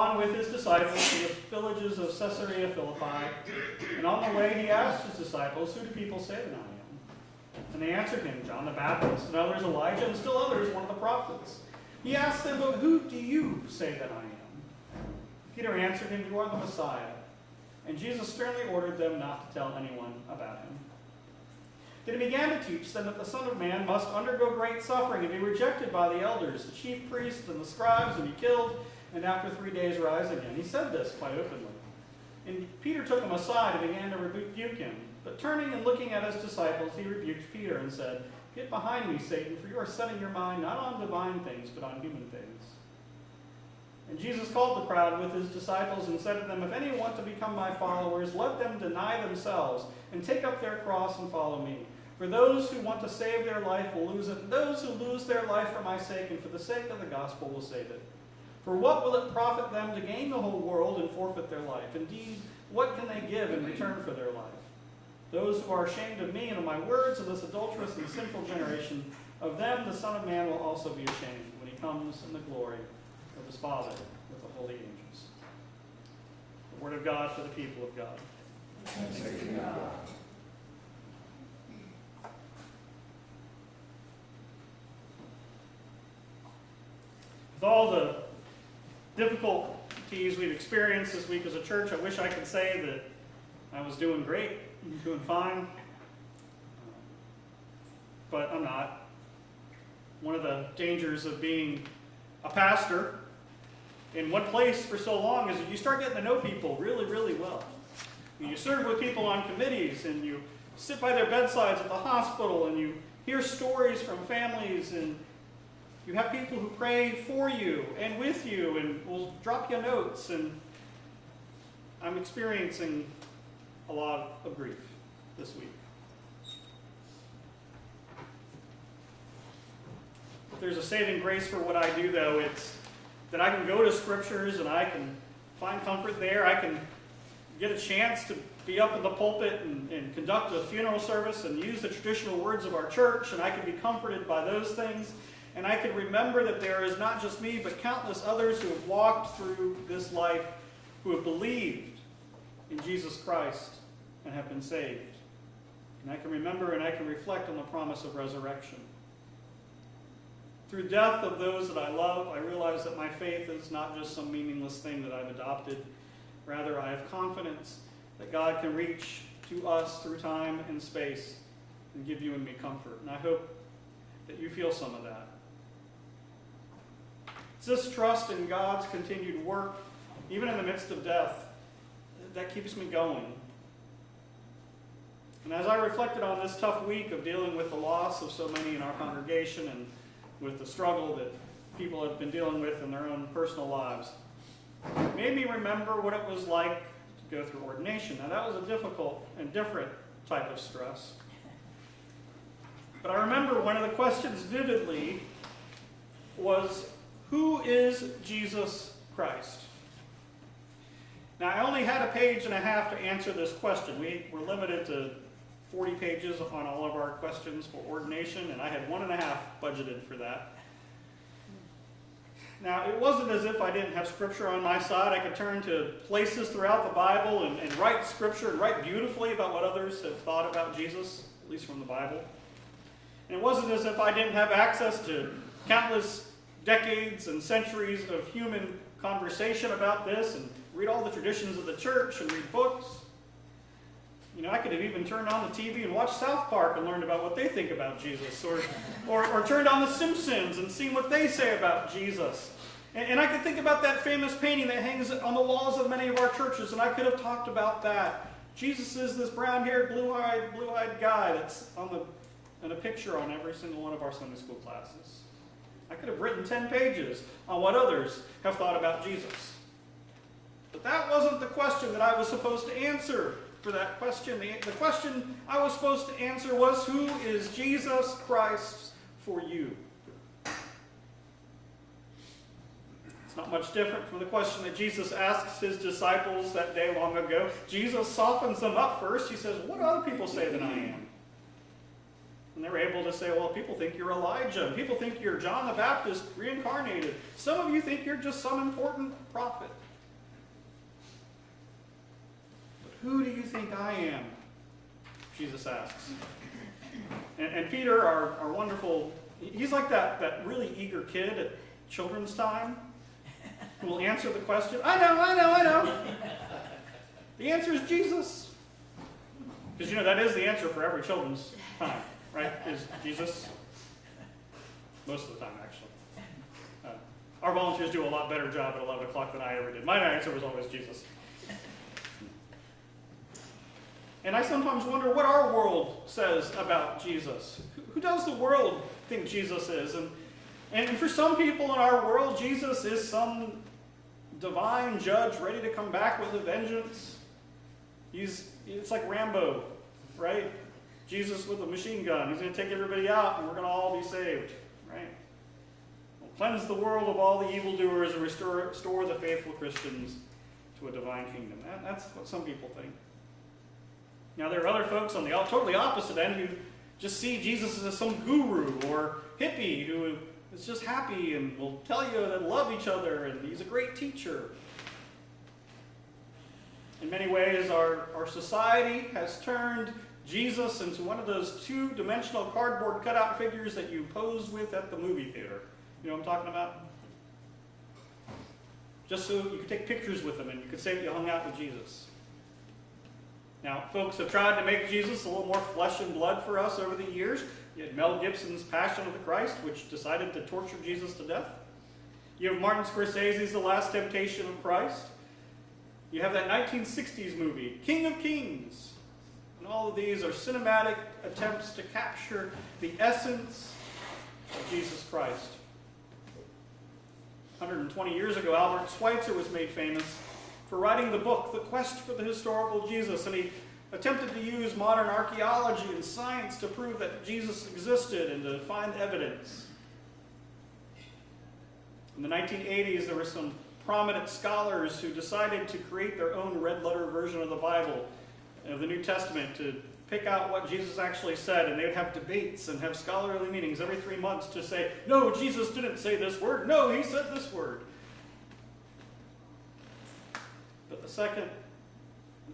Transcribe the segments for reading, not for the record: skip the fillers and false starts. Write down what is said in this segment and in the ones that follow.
on with his disciples to the villages of Caesarea Philippi, and on the way he asked his disciples, "Who do people say that I am?" And they answered him, "John the Baptist, and others Elijah, and still others one of the prophets." He asked them, "But who do you say that I am?" Peter answered him, "You are the Messiah." And Jesus sternly ordered them not to tell anyone about him. Then he began to teach them that the Son of Man must undergo great suffering and be rejected by the elders, the chief priests, and the scribes, and be killed, and after 3 days rise again. He said this quite openly. And Peter took him aside and began to rebuke him. But turning and looking at his disciples, he rebuked Peter and said, "Get behind me, Satan, for you are setting your mind not on divine things, but on human things." And Jesus called the crowd with his disciples and said to them, "If any want to become my followers, let them deny themselves and take up their cross and follow me. For those who want to save their life will lose it, and those who lose their life for my sake and for the sake of the gospel will save it. For what will it profit them to gain the whole world and forfeit their life? Indeed, what can they give in return for their life? Those who are ashamed of me and of my words of this adulterous and sinful generation, of them the Son of Man will also be ashamed when he comes in the glory of his Father with the holy angels." The word of God for the people of God. Thanks be to God. With all the difficulties we've experienced this week as a church, I wish I could say that I was doing great, doing fine, but I'm not. One of the dangers of being a pastor in one place for so long is that you start getting to know people really, really well. And you serve with people on committees, and you sit by their bedsides at the hospital, and you hear stories from families, and you have people who pray for you and with you and will drop you notes, and I'm experiencing a lot of grief this week. If there's a saving grace for what I do, though, it's that I can go to scriptures and I can find comfort there. I can get a chance to be up in the pulpit and conduct a funeral service and use the traditional words of our church, and I can be comforted by those things. And I can remember that there is not just me, but countless others who have walked through this life, who have believed in Jesus Christ and have been saved. And I can remember and I can reflect on the promise of resurrection. Through death of those that I love, I realize that my faith is not just some meaningless thing that I've adopted. Rather, I have confidence that God can reach to us through time and space and give you and me comfort. And I hope that you feel some of that. It's this trust in God's continued work, even in the midst of death, that keeps me going. And as I reflected on this tough week of dealing with the loss of so many in our congregation and with the struggle that people have been dealing with in their own personal lives, it made me remember what it was like to go through ordination. Now, that was a difficult and different type of stress. But I remember one of the questions vividly was, who is Jesus Christ? Now, I only had a page and a half to answer this question. We were limited to 40 pages on all of our questions for ordination, and I had 1.5 budgeted for that. Now, it wasn't as if I didn't have Scripture on my side. I could turn to places throughout the Bible and write Scripture and write beautifully about what others have thought about Jesus, at least from the Bible. And it wasn't as if I didn't have access to countless decades and centuries of human conversation about this and read all the traditions of the church and read books. You know, I could have even turned on the TV and watched South Park and learned about what they think about Jesus, or turned on The Simpsons and seen what they say about Jesus. And I could think about that famous painting that hangs on the walls of many of our churches, and I could have talked about that. Jesus is this brown-haired, blue-eyed guy that's in a picture on every single one of our Sunday school classes. I could have written 10 pages on what others have thought about Jesus. But that wasn't the question that I was supposed to answer for that question. The question I was supposed to answer was, who is Jesus Christ for you? It's not much different from the question that Jesus asks his disciples that day long ago. Jesus softens them up first. He says, what do other people say that I am? And they were able to say, well, people think you're Elijah. People think you're John the Baptist reincarnated. Some of you think you're just some important prophet. "Who do you think I am?" Jesus asks. And Peter, our wonderful, he's like that really eager kid at children's time who will answer the question, I know. The answer is Jesus. Because that is the answer for every children's time, right? Is Jesus. Most of the time, actually. Our volunteers do a lot better job at 11 o'clock than I ever did. My answer was always Jesus. And I sometimes wonder what our world says about Jesus. Who does the world think Jesus is? And for some people in our world, Jesus is some divine judge ready to come back with a vengeance. It's like Rambo, right? Jesus with a machine gun. He's going to take everybody out and we're going to all be saved, right? We'll cleanse the world of all the evildoers and restore the faithful Christians to a divine kingdom. That's what some people think. Now, there are other folks on the totally opposite end who just see Jesus as some guru or hippie who is just happy and will tell you that love each other and he's a great teacher. In many ways, our society has turned Jesus into one of those two-dimensional cardboard cutout figures that you pose with at the movie theater. You know what I'm talking about? Just so you could take pictures with him and you could say that you hung out with Jesus. Now, folks have tried to make Jesus a little more flesh and blood for us over the years. You had Mel Gibson's Passion of the Christ, which decided to torture Jesus to death. You have Martin Scorsese's The Last Temptation of Christ. You have that 1960s movie, King of Kings. And all of these are cinematic attempts to capture the essence of Jesus Christ. 120 years ago, Albert Schweitzer was made famous for writing the book, The Quest for the Historical Jesus, and he attempted to use modern archaeology and science to prove that Jesus existed and to find evidence. In the 1980s, there were some prominent scholars who decided to create their own red-letter version of the Bible, of the New Testament, to pick out what Jesus actually said, and they would have debates and have scholarly meetings every 3 months to say, no, Jesus didn't say this word, no, he said this word. But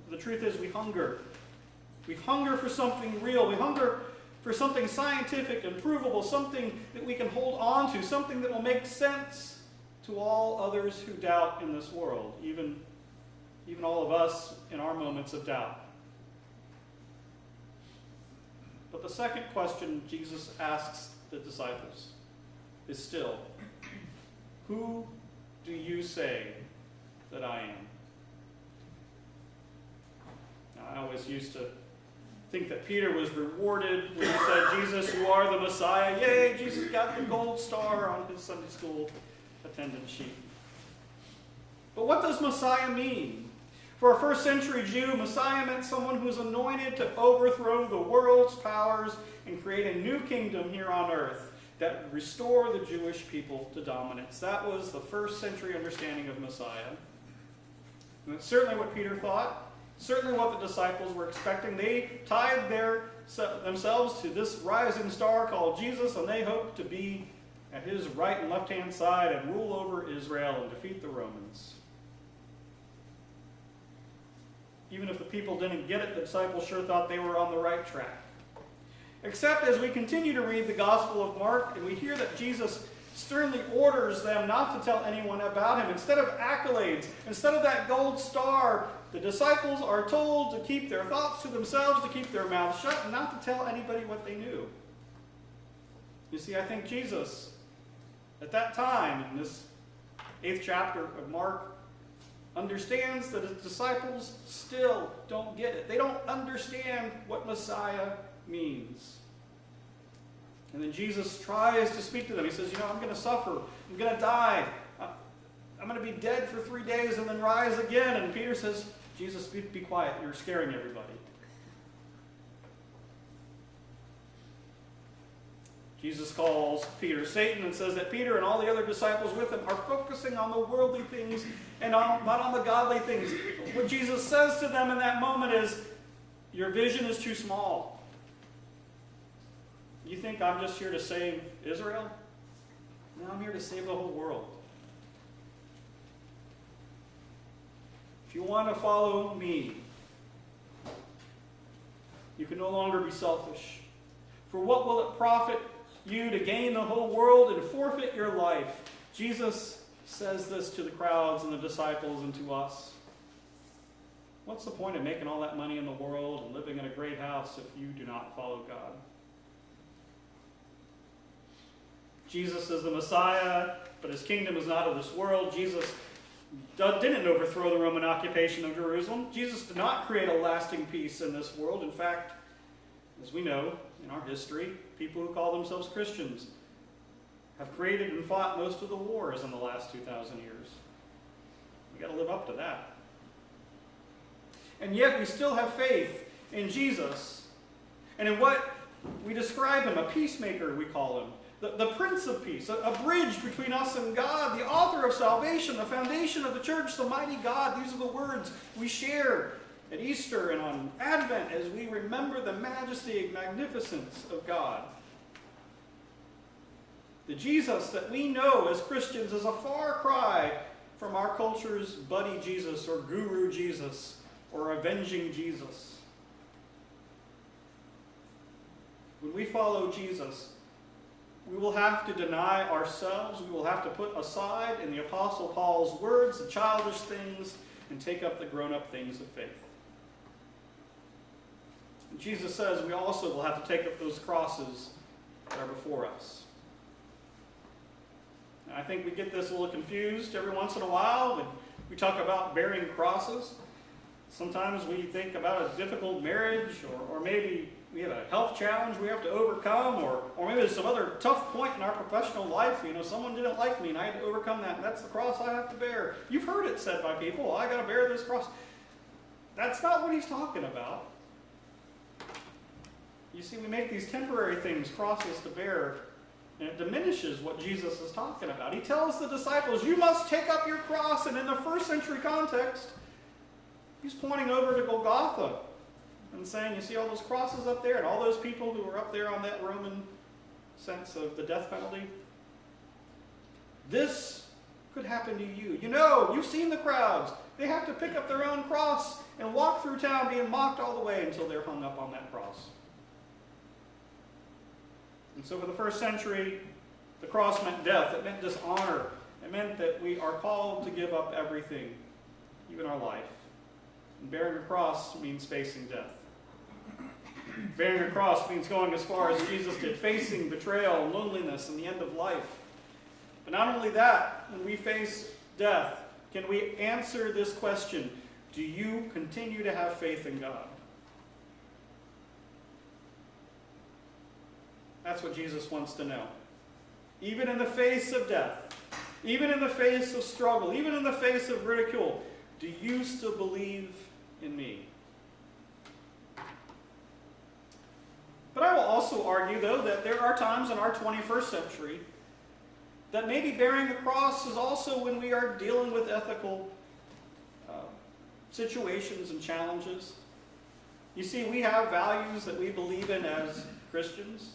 the truth is we hunger. We hunger for something real. We hunger for something scientific and provable, something that we can hold on to, something that will make sense to all others who doubt in this world, even all of us in our moments of doubt. But the second question Jesus asks the disciples is still, who do you say that I am? Now, I always used to think that Peter was rewarded when he said, Jesus, you are the Messiah. Yay, Jesus got the gold star on his Sunday school attendance sheet. But what does Messiah mean? For a first century Jew, Messiah meant someone who was anointed to overthrow the world's powers and create a new kingdom here on earth that would restore the Jewish people to dominance. That was the first century understanding of Messiah. And it's certainly what Peter thought. Certainly what the disciples were expecting. They tied themselves to this rising star called Jesus, and they hoped to be at his right and left-hand side and rule over Israel and defeat the Romans. Even if the people didn't get it, the disciples sure thought they were on the right track. Except as we continue to read the Gospel of Mark, and we hear that Jesus sternly orders them not to tell anyone about him. Instead of accolades, instead of that gold star, the disciples are told to keep their thoughts to themselves, to keep their mouths shut, and not to tell anybody what they knew. You see, I think Jesus, at that time, in this 8th chapter of Mark, understands that his disciples still don't get it. They don't understand what Messiah means. And then Jesus tries to speak to them. He says, I'm going to suffer. I'm going to die. I'm going to be dead for 3 days and then rise again. And Peter says, Jesus, be quiet. You're scaring everybody. Jesus calls Peter Satan and says that Peter and all the other disciples with him are focusing on the worldly things and not on the godly things. What Jesus says to them in that moment is, your vision is too small. You think I'm just here to save Israel? No, I'm here to save the whole world. If you want to follow me, can no longer be selfish. For what will it profit you to gain the whole world and forfeit your life? Jesus says this to the crowds and the disciples and to us. What's the point of making all that money in the world and living in a great house if you do not follow God? Jesus is the Messiah, but his kingdom is not of this world. Jesus didn't overthrow the Roman occupation of Jerusalem. Jesus did not create a lasting peace in this world. In fact, as we know in our history, people who call themselves Christians have created and fought most of the wars in the last 2,000 years. We've got to live up to that. And yet we still have faith in Jesus and in what we describe him, a peacemaker we call him, the Prince of Peace, a bridge between us and God, the author of salvation, the foundation of the church, the mighty God. These are the words we share at Easter and on Advent as we remember the majesty and magnificence of God. The Jesus that we know as Christians is a far cry from our culture's buddy Jesus or guru Jesus or avenging Jesus. When we follow Jesus, we will have to deny ourselves. We will have to put aside, in the Apostle Paul's words, the childish things and take up the grown-up things of faith. And Jesus says we also will have to take up those crosses that are before us. And I think we get this a little confused every once in a while when we talk about bearing crosses. Sometimes we think about a difficult marriage, or maybe we have a health challenge we have to overcome, or maybe there's some other tough point in our professional life. Someone didn't like me and I had to overcome that, and that's the cross I have to bear. You've heard it said by people, I got to bear this cross. That's not what he's talking about. You see, we make these temporary things crosses to bear, and it diminishes what Jesus is talking about. He tells the disciples, you must take up your cross, and in the first century context, he's pointing over to Golgotha and saying, you see all those crosses up there and all those people who were up there on that Roman sense of the death penalty? This could happen to you. You've seen the crowds. They have to pick up their own cross and walk through town being mocked all the way until they're hung up on that cross. And so for the first century, the cross meant death. It meant dishonor. It meant that we are called to give up everything, even our life. And bearing a cross means facing death. Bearing a cross means going as far as Jesus did, facing betrayal, loneliness, and the end of life. But not only that, when we face death, can we answer this question, do you continue to have faith in God? That's what Jesus wants to know. Even in the face of death, even in the face of struggle, even in the face of ridicule, do you still believe in me? But I will also argue, though, that there are times in our 21st century that maybe bearing the cross is also when we are dealing with ethical situations and challenges. You see, we have values that we believe in as Christians.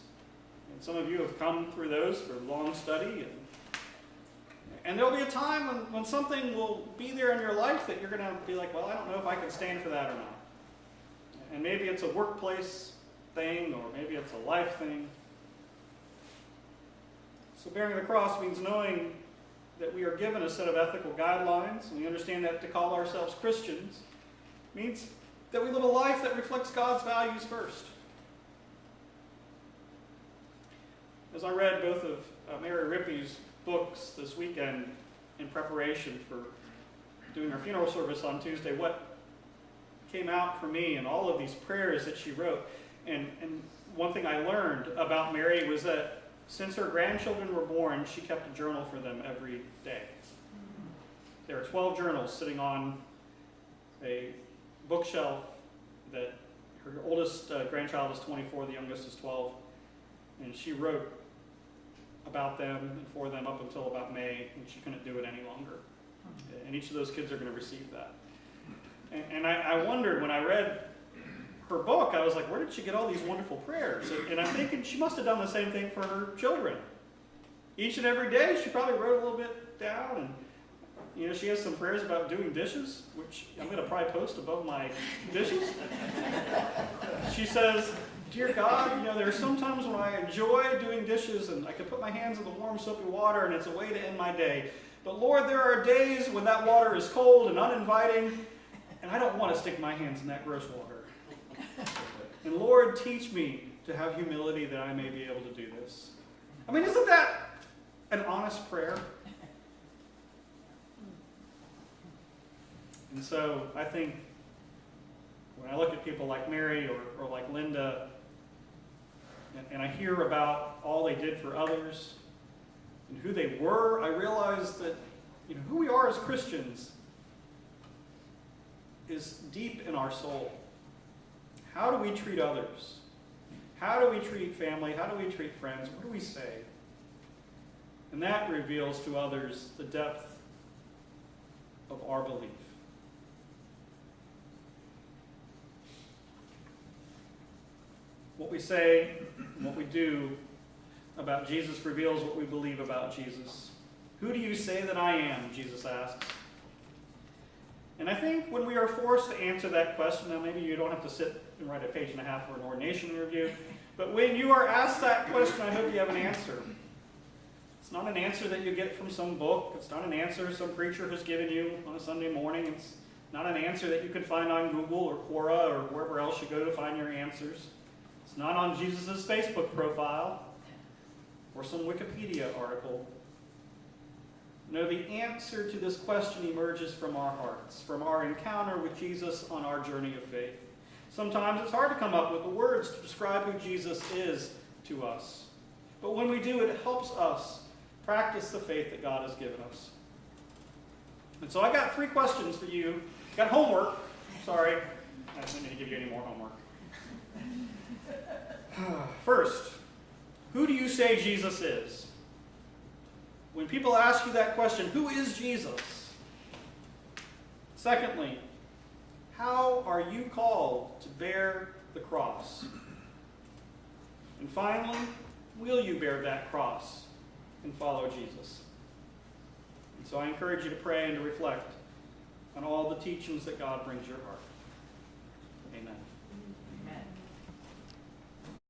And some of you have come through those for long study. And there'll be a time when something will be there in your life that you're going to be like, well, I don't know if I can stand for that or not. And maybe it's a workplace thing, or maybe it's a life thing. So bearing the cross means knowing that we are given a set of ethical guidelines, and we understand that to call ourselves Christians means that we live a life that reflects God's values first. As I read both of Mary Rippey's books this weekend in preparation for doing our funeral service on Tuesday, what came out for me and all of these prayers that she wrote, and one thing I learned about Mary was that since her grandchildren were born, she kept a journal for them every day. There are 12 journals sitting on a bookshelf that her oldest grandchild is 24, the youngest is 12, and she wrote about them and for them up until about May, and she couldn't do it any longer. And each of those kids are going to receive that. And I wondered when I read her book, I was like, where did she get all these wonderful prayers? And I'm thinking she must have done the same thing for her children. Each and every day, she probably wrote a little bit down. she has some prayers about doing dishes, which I'm going to probably post above my dishes. She says, "Dear God, there are some times when I enjoy doing dishes and I can put my hands in the warm soapy water and it's a way to end my day. But Lord, there are days when that water is cold and uninviting and I don't want to stick my hands in that gross water. And Lord, teach me to have humility that I may be able to do this." I mean, isn't that an honest prayer? And so I think when I look at people like Mary or like Linda, and I hear about all they did for others and who they were, I realize that who we are as Christians is deep in our soul. How do we treat others? How do we treat family? How do we treat friends? What do we say? And that reveals to others the depth of our belief. What we say, what we do about Jesus reveals what we believe about Jesus. Who do you say that I am? Jesus asks. And I think when we are forced to answer that question, now maybe you don't have to sit and write a page and a half for an ordination review, but when you are asked that question, I hope you have an answer. It's not an answer that you get from some book. It's not an answer some preacher has given you on a Sunday morning. It's not an answer that you can find on Google or Quora or wherever else you go to find your answers. It's not on Jesus' Facebook profile or some Wikipedia article. No, the answer to this question emerges from our hearts, from our encounter with Jesus on our journey of faith. Sometimes it's hard to come up with the words to describe who Jesus is to us. But when we do, it helps us practice the faith that God has given us. And so I got 3 questions for you. Got homework. Sorry, I don't need to give you any more homework. First, who do you say Jesus is? When people ask you that question, who is Jesus? Secondly, how are you called to bear the cross? And finally, will you bear that cross and follow Jesus? And so I encourage you to pray and to reflect on all the teachings that God brings your heart. Amen.